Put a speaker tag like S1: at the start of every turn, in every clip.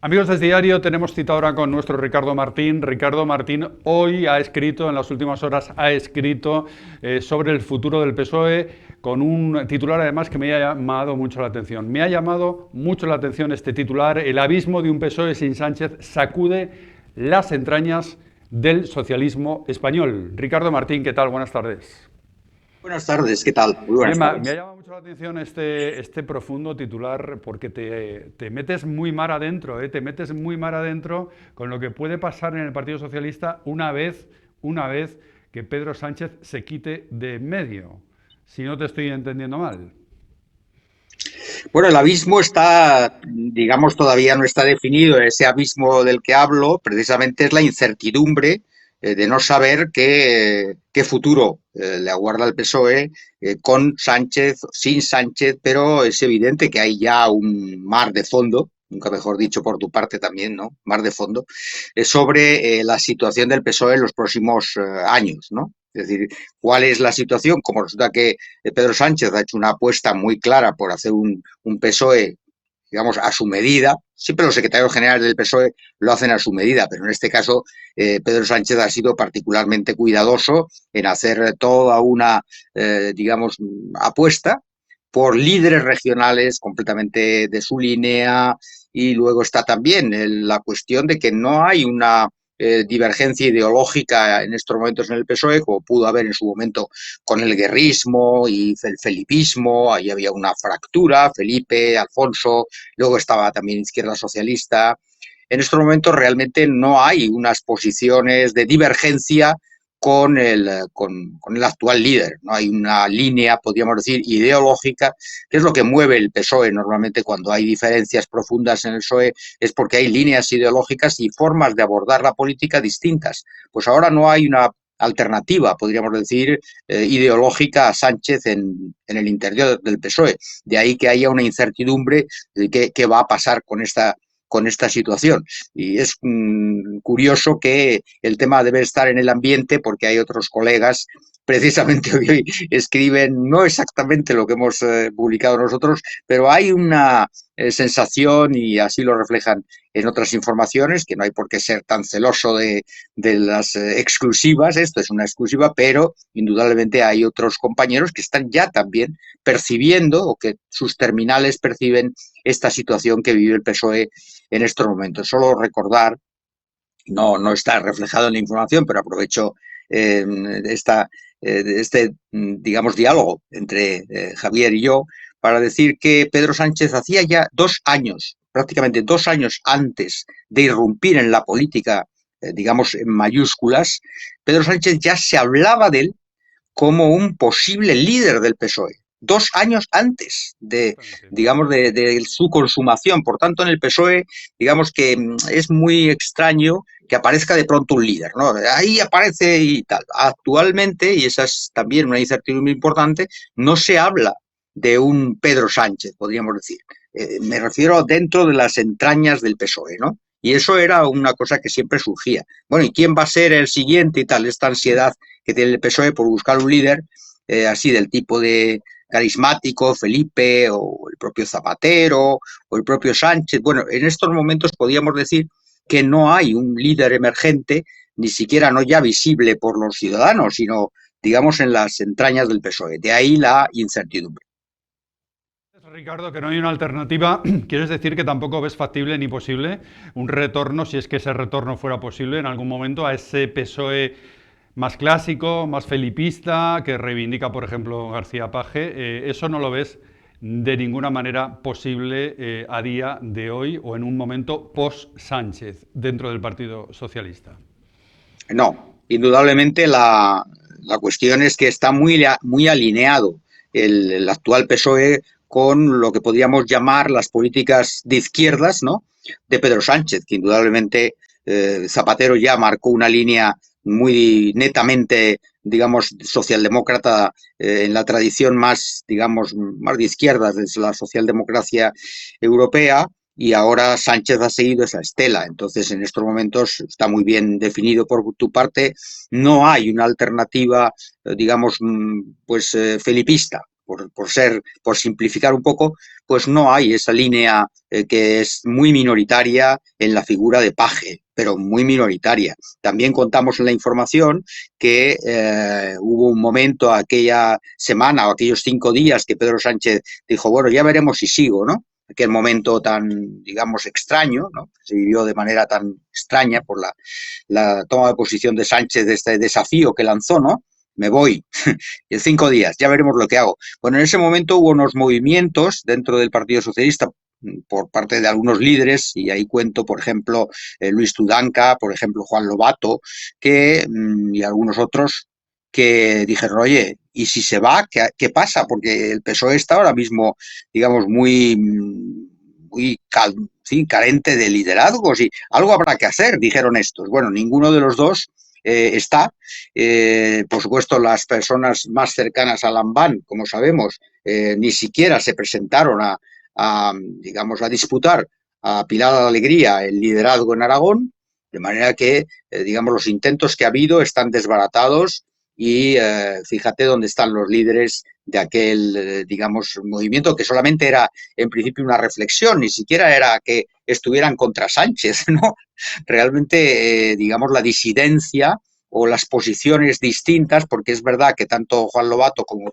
S1: Amigos de Diario, tenemos cita ahora con nuestro Ricardo Martín. Ricardo Martín hoy ha escrito, en las últimas horas ha escrito sobre el futuro del PSOE con un titular además que me ha llamado mucho la atención. Me ha llamado mucho la atención este titular: el abismo de un PSOE sin Sánchez sacude las entrañas del socialismo español. Ricardo Martín, ¿qué tal? Buenas tardes.
S2: Buenas tardes, ¿qué tal? Muy
S1: Oye,
S2: buenas
S1: me ha
S2: tardes.
S1: llamado mucho la atención este profundo titular porque te metes muy mar adentro, ¿eh? Te metes muy mar adentro con lo que puede pasar en el Partido Socialista una vez que Pedro Sánchez se quite de en medio, si no te estoy entendiendo mal.
S2: Bueno, el abismo está, digamos, todavía no está definido. Ese abismo del que hablo precisamente es la incertidumbre de no saber qué futuro le aguarda al PSOE con Sánchez, sin Sánchez, pero es evidente que hay ya un mar de fondo, nunca mejor dicho por tu parte también, ¿no? Mar de fondo, sobre la situación del PSOE en los próximos años, ¿no? Es decir, ¿cuál es la situación? Como resulta que Pedro Sánchez ha hecho una apuesta muy clara por hacer un PSOE, digamos, a su medida. Siempre los secretarios generales del PSOE lo hacen a su medida, pero en este caso Pedro Sánchez ha sido particularmente cuidadoso en hacer toda una, digamos, apuesta por líderes regionales completamente de su línea, y luego está también la cuestión de que no hay una divergencia ideológica en estos momentos en el PSOE, como pudo haber en su momento con el guerrismo y el felipismo. Ahí había una fractura, Felipe, Alfonso, luego estaba también Izquierda Socialista. En estos momentos realmente no hay unas posiciones de divergencia con el actual líder. No hay una línea, podríamos decir, ideológica, que es lo que mueve el PSOE. Normalmente cuando hay diferencias profundas en el PSOE es porque hay líneas ideológicas y formas de abordar la política distintas. Pues ahora no hay una alternativa, podríamos decir, ideológica a Sánchez en el interior del PSOE. De ahí que haya una incertidumbre de qué va a pasar con esta situación. Y es curioso que el tema debe estar en el ambiente, porque hay otros colegas precisamente hoy escriben no exactamente lo que hemos publicado nosotros, pero hay una sensación, y así lo reflejan en otras informaciones, que no hay por qué ser tan celoso de las exclusivas. Esto es una exclusiva, pero indudablemente hay otros compañeros que están ya también percibiendo, o que sus terminales perciben, esta situación que vive el PSOE en estos momentos. Solo recordar, no está reflejado en la información, pero aprovecho eh, esta, digamos, diálogo entre Javier y yo para decir que Pedro Sánchez hacía ya 2 años, prácticamente 2 años antes de irrumpir en la política, digamos, en mayúsculas, Pedro Sánchez ya se hablaba de él como un posible líder del PSOE. 2 años antes de, digamos, de su consumación. Por tanto, en el PSOE, digamos que es muy extraño que aparezca de pronto un líder, ¿no? Ahí aparece y tal. Actualmente, y esa es también una incertidumbre importante, no se habla de un Pedro Sánchez, podríamos decir. Me refiero dentro de las entrañas del PSOE, ¿no? Y eso era una cosa que siempre surgía. Bueno, ¿y quién va a ser el siguiente y tal? Esta ansiedad que tiene el PSOE por buscar un líder así del tipo de carismático, Felipe, o el propio Zapatero, o el propio Sánchez. Bueno, en estos momentos podríamos decir que no hay un líder emergente, ni siquiera no ya visible por los ciudadanos, sino, digamos, en las entrañas del PSOE. De ahí la incertidumbre.
S1: Ricardo, que no hay una alternativa. ¿Quieres decir que tampoco ves factible ni posible un retorno, si es que ese retorno fuera posible en algún momento, a ese PSOE más clásico, más felipista, que reivindica, por ejemplo, García Paje? ¿Eso no lo ves de ninguna manera posible a día de hoy o en un momento post-Sánchez dentro del Partido Socialista?
S2: No, indudablemente la cuestión es que está muy alineado el actual PSOE con lo que podríamos llamar las políticas de izquierdas, ¿no?, de Pedro Sánchez, que indudablemente Zapatero ya marcó una línea muy netamente, digamos, socialdemócrata, en la tradición más, digamos, más de izquierdas, desde la socialdemocracia europea, y ahora Sánchez ha seguido esa estela. Entonces, en estos momentos está muy bien definido por tu parte, no hay una alternativa, digamos, pues felipista. por simplificar un poco, pues no hay esa línea que es muy minoritaria en la figura de paje, pero muy minoritaria. También contamos en la información que hubo un momento, aquella semana o aquellos 5 días que Pedro Sánchez dijo, bueno, ya veremos si sigo, ¿no? Aquel momento tan, digamos, extraño, ¿no? Se vivió de manera tan extraña por la toma de posición de Sánchez de este desafío que lanzó, ¿no? Me voy, en 5 días, ya veremos lo que hago. Bueno, en ese momento hubo unos movimientos dentro del Partido Socialista por parte de algunos líderes, y ahí cuento, por ejemplo, Luis Tudanca, por ejemplo, Juan Lobato, y algunos otros, que dijeron, oye, ¿y si se va? ¿Qué pasa? Porque el PSOE está ahora mismo, digamos, muy sí, carente de liderazgos y algo habrá que hacer, dijeron estos. Bueno, ninguno de los dos está. Por supuesto, las personas más cercanas a Lambán, como sabemos, ni siquiera se presentaron digamos, a disputar a Pilar de la Alegría el liderazgo en Aragón, de manera que, digamos, los intentos que ha habido están desbaratados y fíjate dónde están los líderes de aquel, digamos, movimiento que solamente era en principio una reflexión, ni siquiera era que estuvieran contra Sánchez, ¿no? Realmente, digamos, la disidencia o las posiciones distintas, porque es verdad que tanto Juan Lobato como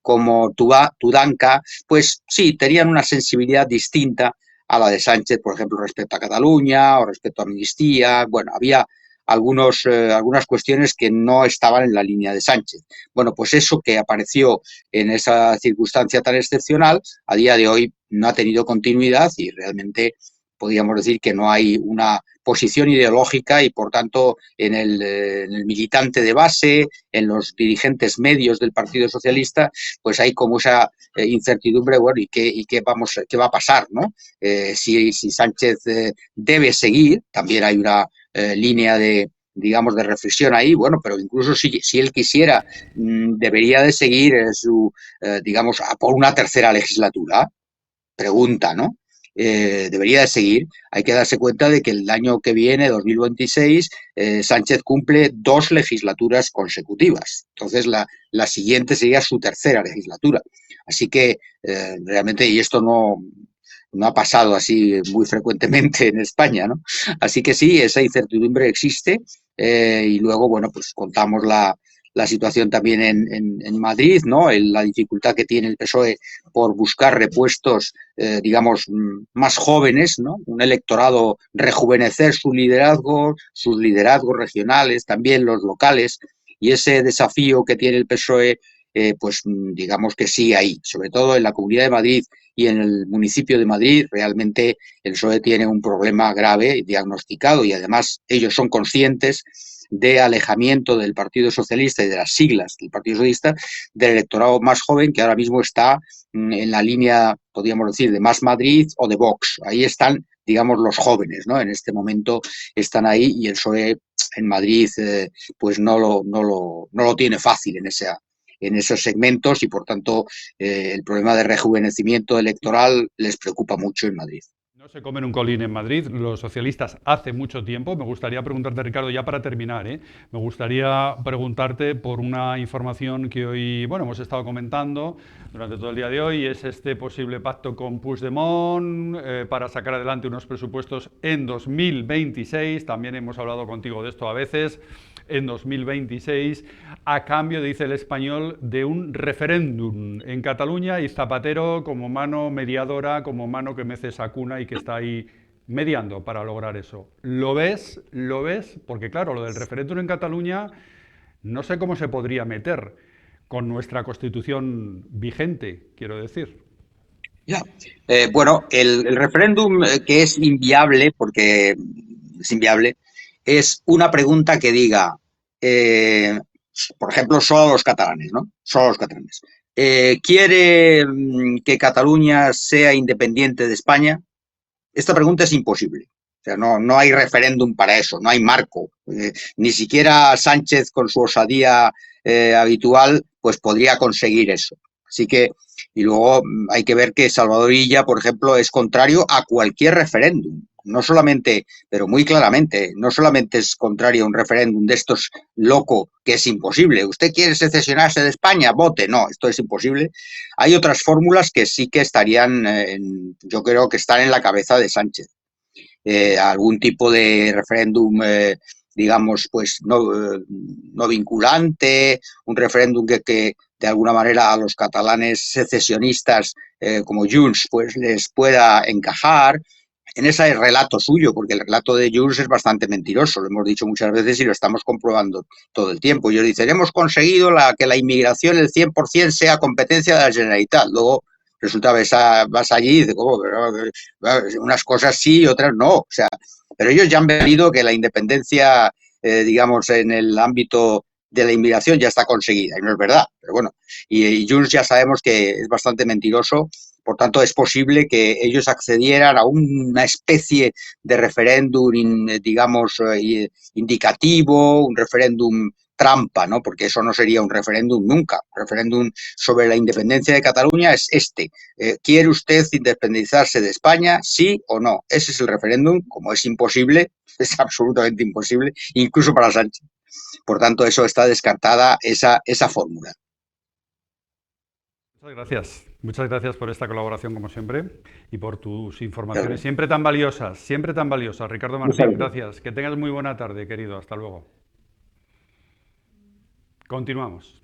S2: como Tudanca, pues sí, tenían una sensibilidad distinta a la de Sánchez, por ejemplo, respecto a Cataluña o respecto a amnistía. Bueno, había algunas cuestiones que no estaban en la línea de Sánchez. Bueno, pues eso que apareció en esa circunstancia tan excepcional, a día de hoy no ha tenido continuidad y realmente podríamos decir que no hay una posición ideológica y, por tanto, en el militante de base, en los dirigentes medios del Partido Socialista, pues hay como esa incertidumbre, bueno, qué va a pasar, ¿no? Si Sánchez debe seguir, también hay una línea digamos, de reflexión ahí, bueno, pero incluso si él quisiera, debería de seguir digamos, a por una tercera legislatura, pregunta, ¿no? Debería de seguir. Hay que darse cuenta de que el año que viene, 2026, Sánchez cumple 2 legislaturas consecutivas. Entonces, la siguiente sería su tercera legislatura. Así que, realmente, y esto no ha pasado así muy frecuentemente en España, ¿no? Así que sí, esa incertidumbre existe y luego, bueno, pues contamos la situación también en Madrid, ¿no? La dificultad que tiene el PSOE por buscar repuestos, digamos, más jóvenes, ¿no? Un electorado, rejuvenecer sus liderazgos regionales, también los locales, y ese desafío que tiene el PSOE, pues digamos que sí ahí, sobre todo en la Comunidad de Madrid y en el municipio de Madrid, realmente el PSOE tiene un problema grave diagnosticado y además ellos son conscientes de alejamiento del Partido Socialista y de las siglas del Partido Socialista del electorado más joven que ahora mismo está en la línea, podríamos decir, de Más Madrid o de Vox. Ahí están, digamos, los jóvenes, ¿no? En este momento están ahí y el PSOE en Madrid pues no lo tiene fácil en esos segmentos y, por tanto, el problema de rejuvenecimiento electoral les preocupa mucho en Madrid.
S1: No se comen un colín en Madrid, los socialistas hace mucho tiempo. Me gustaría preguntarte, Ricardo, ya para terminar, me gustaría preguntarte por una información que hoy, bueno, hemos estado comentando durante todo el día de hoy, es este posible pacto con Puigdemont para sacar adelante unos presupuestos en 2026. También hemos hablado contigo de esto a veces. En 2026, a cambio, dice el Español, de un referéndum en Cataluña y Zapatero como mano mediadora, como mano que mece esa cuna y que está ahí mediando para lograr eso. ¿Lo ves? ¿Lo ves? Porque claro, lo del referéndum en Cataluña no sé cómo se podría meter con nuestra Constitución vigente, quiero decir.
S2: Ya. Bueno, el referéndum que es inviable, porque es inviable, es una pregunta que diga, por ejemplo, solo los catalanes, ¿no? Solo los catalanes. ¿Quiere que Cataluña sea independiente de España? Esta pregunta es imposible. O sea, no hay referéndum para eso, no hay marco. Ni siquiera Sánchez, con su osadía habitual, pues podría conseguir eso. Así que, y luego hay que ver que Salvador Illa, por ejemplo, es contrario a cualquier referéndum. No solamente, pero muy claramente, no solamente es contrario a un referéndum de estos loco, que es imposible. ¿Usted quiere secesionarse de España? Vote. No, esto es imposible. Hay otras fórmulas que sí que estarían, yo creo que están en la cabeza de Sánchez. Algún tipo de referéndum, digamos, pues no vinculante, un referéndum que de alguna manera a los catalanes secesionistas como Junts pues les pueda encajar en ese relato suyo, porque el relato de Junts es bastante mentiroso, lo hemos dicho muchas veces y lo estamos comprobando todo el tiempo. Ellos dicen, hemos conseguido que la inmigración el 100% sea competencia de la Generalitat. Luego resulta que vas allí y dices, oh, unas cosas sí y otras no. O sea, pero ellos ya han verido que la independencia, digamos, en el ámbito de la inmigración ya está conseguida, y no es verdad, pero bueno, y Junts ya sabemos que es bastante mentiroso, por tanto es posible que ellos accedieran a una especie de referéndum, digamos, indicativo, un referéndum trampa, ¿no? Porque eso no sería un referéndum nunca. Un referéndum sobre la independencia de Cataluña es este. ¿Quiere usted independizarse de España? ¿Sí o no? Ese es el referéndum. Como es imposible, es absolutamente imposible, incluso para Sánchez. Por tanto, eso está descartada, esa fórmula.
S1: Muchas gracias por esta colaboración como siempre y por tus informaciones siempre tan valiosas. Ricardo Martín, gracias. Que tengas muy buena tarde, querido. Hasta luego. Continuamos.